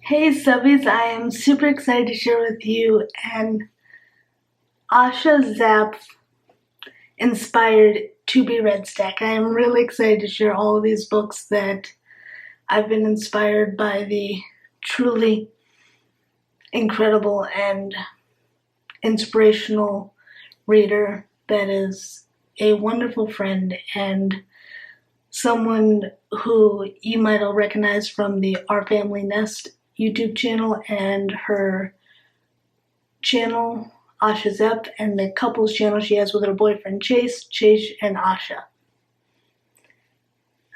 Hey Subbies, I am super excited to share with you an Asha Zapf inspired to be read stack. I am really excited to share all of these books that I've been inspired by the truly incredible and inspirational reader that is a wonderful friend and someone who you might all recognize from the Our Family Nest YouTube channel and her channel, Asha Zapf, and the couples channel she has with her boyfriend Chase and Asha.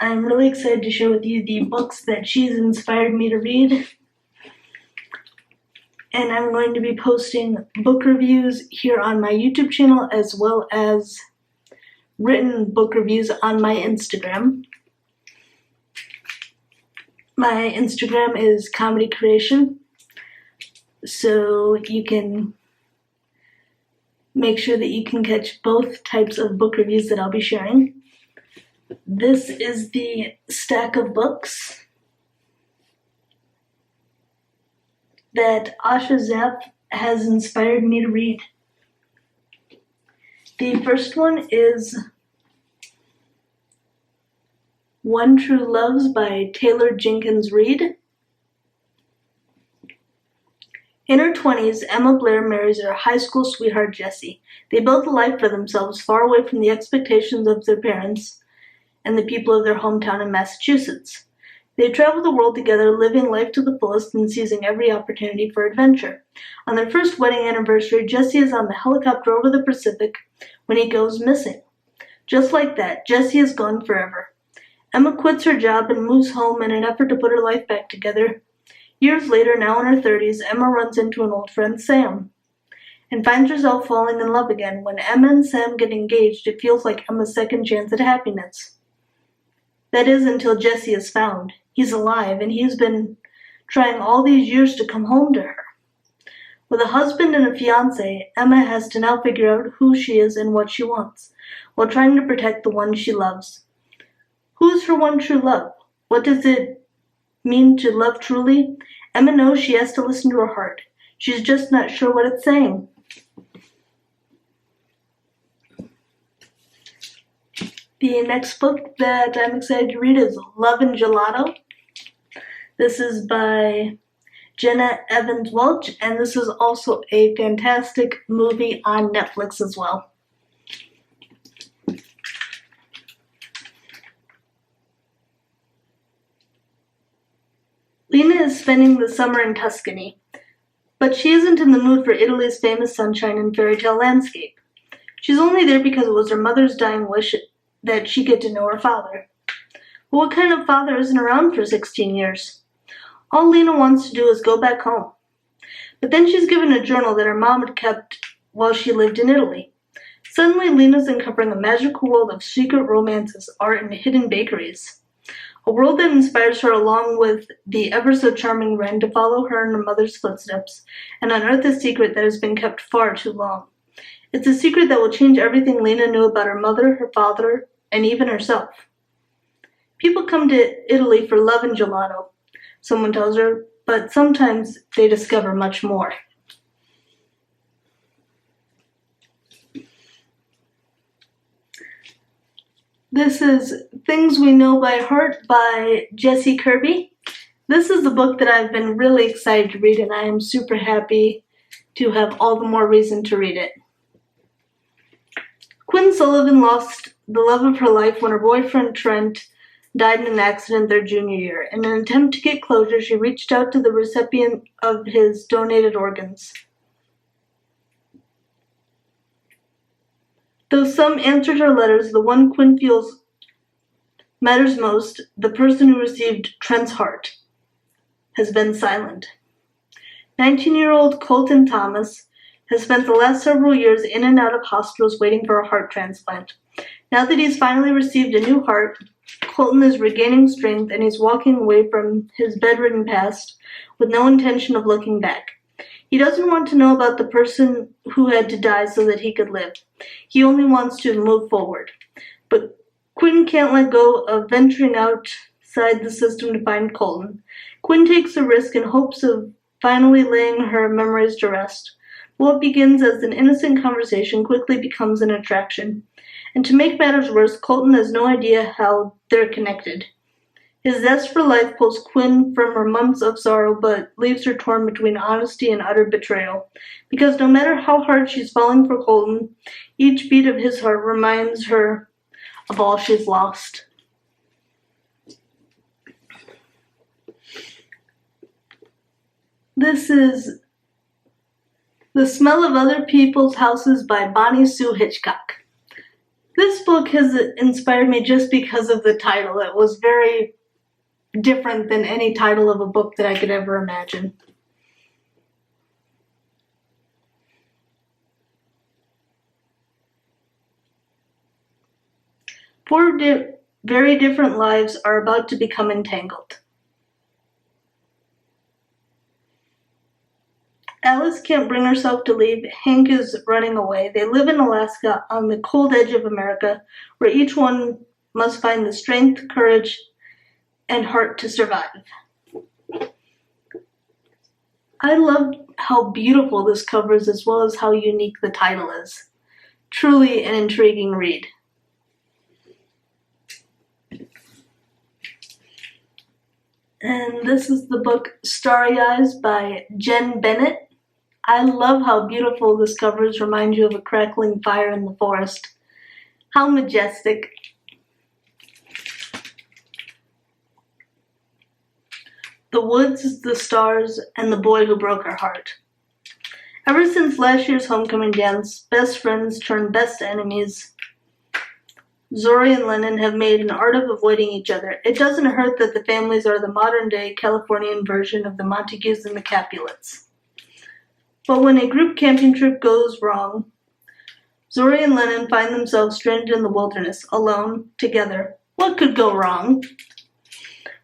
I'm really excited to share with you the books that she's inspired me to read. And I'm going to be posting book reviews here on my YouTube channel as well as written book reviews on my Instagram. My Instagram is Comedy Creation, so you can make sure that you can catch both types of book reviews that I'll be sharing. This is the stack of books that Asha Zapf has inspired me to read. The first one is One True Loves by Taylor Jenkins Reid. In her 20s, Emma Blair marries her high school sweetheart Jesse. They build a life for themselves far away from the expectations of their parents and the people of their hometown in Massachusetts. They travel the world together, living life to the fullest and seizing every opportunity for adventure. On their first wedding anniversary, Jesse is on the helicopter over the Pacific when he goes missing. Just like that, Jesse is gone forever. Emma quits her job and moves home in an effort to put her life back together. Years later, now in her 30s, Emma runs into an old friend, Sam, and finds herself falling in love again. When Emma and Sam get engaged, it feels like Emma's second chance at happiness. That is, until Jesse is found. He's alive, and he's been trying all these years to come home to her. With a husband and a fiancé, Emma has to now figure out who she is and what she wants, while trying to protect the one she loves. Who's her one true love? What does it mean to love truly? Emma knows she has to listen to her heart. She's just not sure what it's saying. The next book that I'm excited to read is Love and Gelato. This is by Jenna Evans Welch, and this is also a fantastic movie on Netflix as well. Lena is spending the summer in Tuscany, but she isn't in the mood for Italy's famous sunshine and fairy tale landscape. She's only there because it was her mother's dying wish that she get to know her father. But what kind of father isn't around for 16 years? All Lena wants to do is go back home. But then she's given a journal that her mom had kept while she lived in Italy. Suddenly, Lena's uncovering a magical world of secret romances, art, and hidden bakeries. A world that inspires her along with the ever-so-charming Ren to follow her in her mother's footsteps and unearth a secret that has been kept far too long. It's a secret that will change everything Lena knew about her mother, her father, and even herself. People come to Italy for love and gelato, someone tells her, but sometimes they discover much more. This is Things We Know by Heart by Jessie Kirby. This is a book that I've been really excited to read, and I am super happy to have all the more reason to read it. Quinn Sullivan lost the love of her life when her boyfriend Trent died in an accident their junior year. In an attempt to get closure, she reached out to the recipient of his donated organs. Though some answered her letters, the one Quinn feels matters most, the person who received Trent's heart, has been silent. 19-year-old Colton Thomas has spent the last several years in and out of hospitals waiting for a heart transplant. Now that he's finally received a new heart, Colton is regaining strength and he's walking away from his bedridden past with no intention of looking back. He doesn't want to know about the person who had to die so that he could live. He only wants to move forward. But Quinn can't let go of venturing out outside the system to find Colton. Quinn takes a risk in hopes of finally laying her memories to rest. What begins as an innocent conversation quickly becomes an attraction. And to make matters worse, Colton has no idea how they're connected. His zest for life pulls Quinn from her months of sorrow, but leaves her torn between honesty and utter betrayal. Because no matter how hard she's falling for Colton, each beat of his heart reminds her of all she's lost. This is The Smell of Other People's Houses by Bonnie Sue Hitchcock. This book has inspired me just because of the title. It was very different than any title of a book that I could ever imagine. Four very different lives are about to become entangled. Alice can't bring herself to leave. Hank is running away. They live in Alaska on the cold edge of America, where each one must find the strength, courage, and heart to survive. I loved how beautiful this cover is, as well as how unique the title is. Truly an intriguing read. And this is the book Starry Eyes by Jen Bennett. I love how beautiful this cover is. Reminds you of a crackling fire in the forest. How majestic. The woods, the stars, and the boy who broke her heart. Ever since last year's homecoming dance, best friends turned best enemies. Zori and Lennon have made an art of avoiding each other. It doesn't hurt that the families are the modern-day Californian version of the Montagues and the Capulets. But when a group camping trip goes wrong, Zori and Lennon find themselves stranded in the wilderness, alone, together. What could go wrong?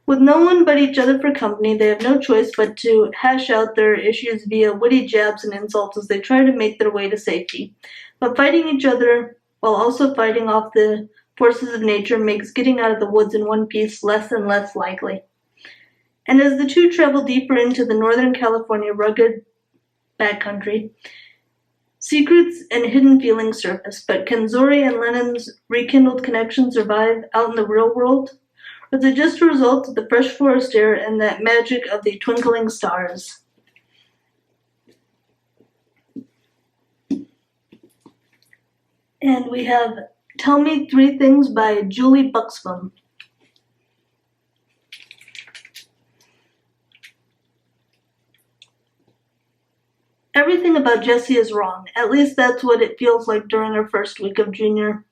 With no one but each other for company, they have no choice but to hash out their issues via witty jabs and insults as they try to make their way to safety. But fighting each other while also fighting off the forces of nature makes getting out of the woods in one piece less and less likely. And as the two travel deeper into the Northern California rugged backcountry, secrets and hidden feelings surface. But can Zori and Lennon's rekindled connection survive out in the real world? Or is it just a result of the fresh forest air and that magic of the twinkling stars? And we have Tell Me Three Things by Julie Buxbaum. Everything about Jessie is wrong. At least that's what it feels like during her first week of junior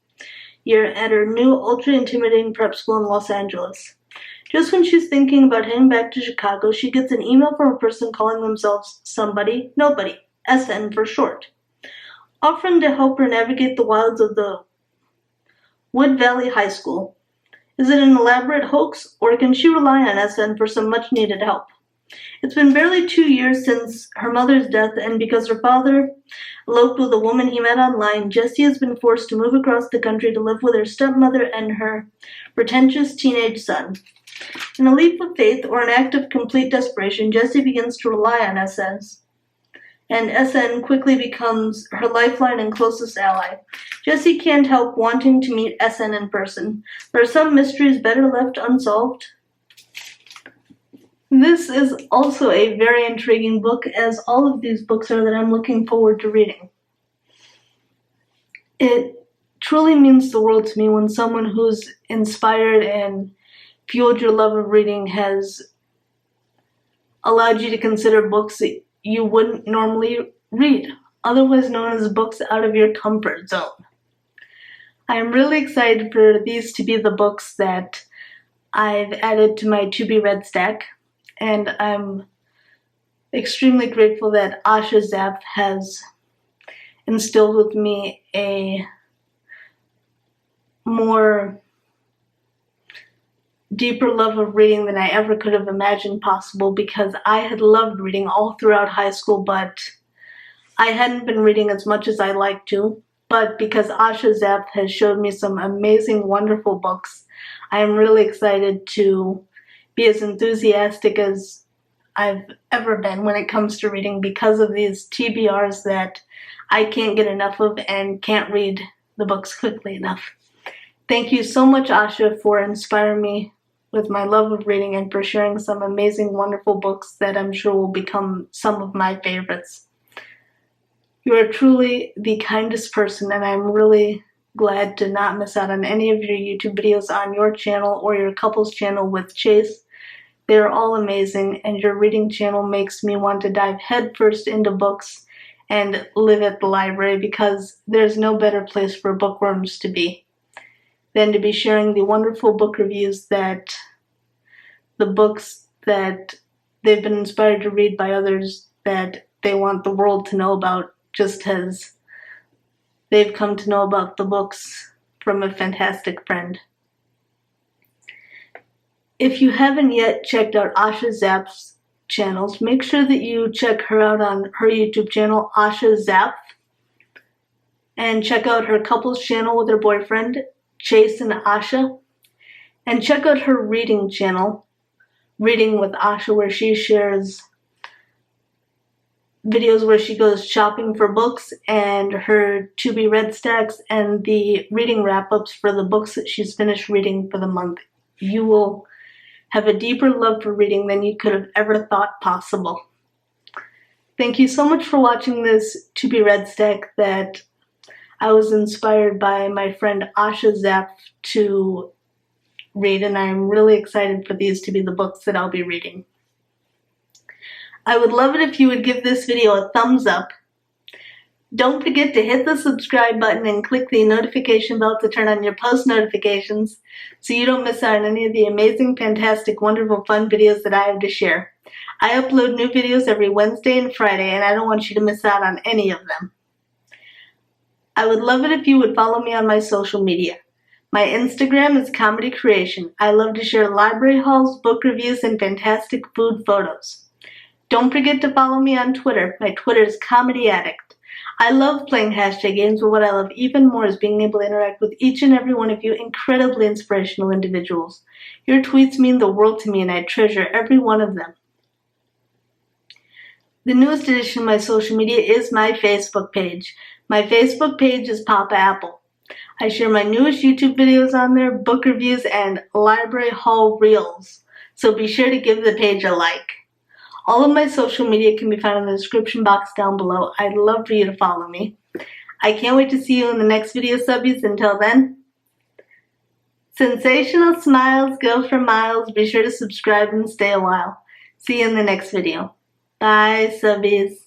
year at her new ultra-intimidating prep school in Los Angeles. Just when she's thinking about heading back to Chicago, she gets an email from a person calling themselves Somebody Nobody, SN for short, offering to help her navigate the wilds of the Wood Valley High School. Is it an elaborate hoax, or can she rely on SN for some much-needed help? It's been barely 2 years since her mother's death, and because her father eloped with a woman he met online, Jessie has been forced to move across the country to live with her stepmother and her pretentious teenage son. In a leap of faith or an act of complete desperation, Jessie begins to rely on SN, and SN quickly becomes her lifeline and closest ally. Jessie can't help wanting to meet SN in person. There are some mysteries better left unsolved. This is also a very intriguing book, as all of these books are that I'm looking forward to reading. It truly means the world to me when someone who's inspired and fueled your love of reading has allowed you to consider books that you wouldn't normally read, otherwise known as books out of your comfort zone. I'm really excited for these to be the books that I've added to my to-be-read stack. And I'm extremely grateful that Asha Zapf has instilled with me a more deeper love of reading than I ever could have imagined possible, because I had loved reading all throughout high school, but I hadn't been reading as much as I liked to. But because Asha Zapf has showed me some amazing, wonderful books, I am really excited to be as enthusiastic as I've ever been when it comes to reading because of these TBRs that I can't get enough of and can't read the books quickly enough. Thank you so much, Asha, for inspiring me with my love of reading and for sharing some amazing, wonderful books that I'm sure will become some of my favorites. You are truly the kindest person, and I'm really glad to not miss out on any of your YouTube videos on your channel or your couples channel with Chase. They're all amazing, and your reading channel makes me want to dive headfirst into books and live at the library, because there's no better place for bookworms to be than to be sharing the wonderful book reviews that the books that they've been inspired to read by others that they want the world to know about, just as they've come to know about the books from a fantastic friend. If you haven't yet checked out Asha Zapf's channels, make sure that you check her out on her YouTube channel, Asha Zapf, and check out her couples channel with her boyfriend, Chase and Asha, and check out her reading channel, Reading with Asha, where she shares videos where she goes shopping for books and her to-be-read stacks and the reading wrap-ups for the books that she's finished reading for the month. You will have a deeper love for reading than you could have ever thought possible. Thank you so much for watching this to-be-read stack that I was inspired by my friend Asha Zapf to read, and I'm really excited for these to be the books that I'll be reading. I would love it if you would give this video a thumbs up. Don't forget to hit the subscribe button and click the notification bell to turn on your post notifications so you don't miss out on any of the amazing, fantastic, wonderful, fun videos that I have to share. I upload new videos every Wednesday and Friday, and I don't want you to miss out on any of them. I would love it if you would follow me on my social media. My Instagram is Comedy Creation. I love to share library hauls, book reviews, and fantastic food photos. Don't forget to follow me on Twitter. My Twitter is Comedy Addict. I love playing hashtag games, but what I love even more is being able to interact with each and every one of you incredibly inspirational individuals. Your tweets mean the world to me, and I treasure every one of them. The newest addition to my social media is my Facebook page. My Facebook page is Papa Apple. I share my newest YouTube videos on there, book reviews, and library haul reels, so be sure to give the page a like. All of my social media can be found in the description box down below. I'd love for you to follow me. I can't wait to see you in the next video, subbies. Until then, sensational smiles go for miles. Be sure to subscribe and stay a while. See you in the next video. Bye, subbies.